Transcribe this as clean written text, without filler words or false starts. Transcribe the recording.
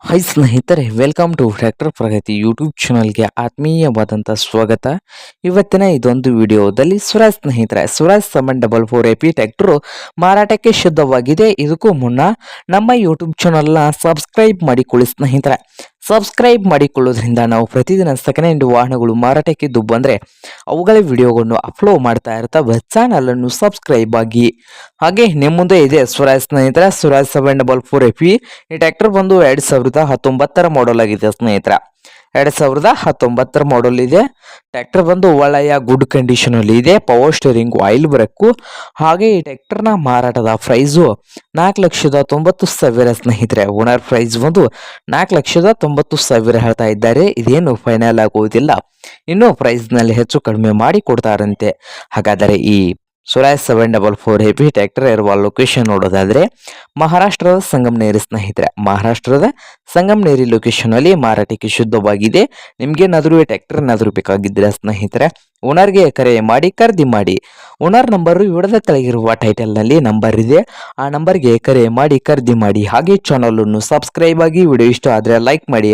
Hi ಸ್ನೇಹಿತರೆ, welcome to tractor Pragati YouTube ಚಾನಲ್ಗೆ ಆತ್ಮೀಯವಾದಂಥ ಸ್ವಾಗತ. ಇವತ್ತಿನ ಇದೊಂದು ವಿಡಿಯೋದಲ್ಲಿ ಸ್ವರಾಜ್ 744 AP ಟ್ರ್ಯಾಕ್ಟರು ಮಾರಾಟಕ್ಕೆ ಶುದ್ಧವಾಗಿದೆ. ಇದಕ್ಕೂ ಮುನ್ನ ನಮ್ಮ ಯೂಟ್ಯೂಬ್ ಚಾನಲ್ನ ಸಬ್ಸ್ಕ್ರೈಬ್ ಮಾಡಿಕೊಳ್ಳಿ ಸ್ನೇಹಿತರೆ. ಸಬ್ಸ್ಕ್ರೈಬ್ ಮಾಡಿಕೊಳ್ಳೋದ್ರಿಂದ ನಾವು ಪ್ರತಿದಿನ ಸೆಕೆಂಡ್ ಹ್ಯಾಂಡ್ ವಾಹನಗಳು ಮಾರಾಟಕ್ಕಿದ್ದು ಬಂದರೆ ಅವುಗಳ ವಿಡಿಯೋಗಳನ್ನು ಅಪ್ಲೋಡ್ ಮಾಡ್ತಾ ಇರ್ತವೆ. ಚಾನಲನ್ನು ಸಬ್ಸ್ಕ್ರೈಬ್ ಆಗಿ. ಹಾಗೆ ನಿಮ್ಮ ಮುಂದೆ ಇದೆ ಸ್ವರಾಜ್ 744 AP. ಈ ಟ್ರ್ಯಾಕ್ಟರ್ ಬಂದು 2019 ಮಾಡಲ್ ಆಗಿದೆ ಸ್ನೇಹಿತರೆ. 2019 ಮಾಡಲ್ ಇದೆ. ಟ್ರ್ಯಾಕ್ಟರ್ ಬಂದು ಒಳ್ಳೆಯ ಗುಡ್ ಕಂಡೀಷನ್ ಅಲ್ಲಿ ಇದೆ. Power steering, oil break. ಹಾಗೆ ಈ ಟ್ರ್ಯಾಕ್ಟರ್ನ ಮಾರಾಟದ ಪ್ರೈಸು 4,90,000 ಸ್ನೇಹಿತರೆ. ಓನರ್ ಪ್ರೈಸ್ ಬಂದು 4,90,000 ಹೇಳ್ತಾ ಇದ್ದಾರೆ. ಇದೇನು ಫೈನಲ್ ಆಗುವುದಿಲ್ಲ, ಇನ್ನೂ ಪ್ರೈಸ್ನಲ್ಲಿ ಹೆಚ್ಚು ಕಡಿಮೆ ಮಾಡಿ ಕೊಡ್ತಾರಂತೆ. ಹಾಗಾದರೆ ಈ ಸ್ವರಾಜ್ 744 AP ಟ್ರ್ಯಾಕ್ಟರ್ ಇರುವ ಲೊಕೇಶನ್ ನೋಡೋದಾದ್ರೆ ಮಹಾರಾಷ್ಟ್ರದ ಸಂಗಮನೇರಿ ಸ್ನೇಹಿತರೆ. ಮಹಾರಾಷ್ಟ್ರದ ಸಂಗಮನೇರಿ ಲೊಕೇಶನ್ ಅಲ್ಲಿ ಮಾರಾಟಕ್ಕೆ ಶುದ್ಧವಾಗಿದೆ. ನಿಮ್ಗೇನಾದರೂ ಈ ಟ್ರ್ಯಾಕ್ಟರ್ ಏನಾದರೂ ಬೇಕಾಗಿದ್ದರೆ ಸ್ನೇಹಿತರೆ ಓನರ್ಗೆ ಕರೆ ಮಾಡಿ ಖರೀದಿ ಮಾಡಿ. ಓನರ್ ನಂಬರು ವಿಡಿಯೋದ ಕೆಳಗಿರುವ ಟೈಟಲ್ ನಲ್ಲಿ ನಂಬರ್ ಇದೆ. ಆ ನಂಬರ್ಗೆ ಕರೆ ಮಾಡಿ ಖರೀದಿ ಮಾಡಿ. ಹಾಗೆ ಚಾನಲ್ ಅನ್ನು ಸಬ್ಸ್ಕ್ರೈಬ್ ಆಗಿ. ವಿಡಿಯೋ ಇಷ್ಟ ಆದ್ರೆ ಲೈಕ್ ಮಾಡಿ.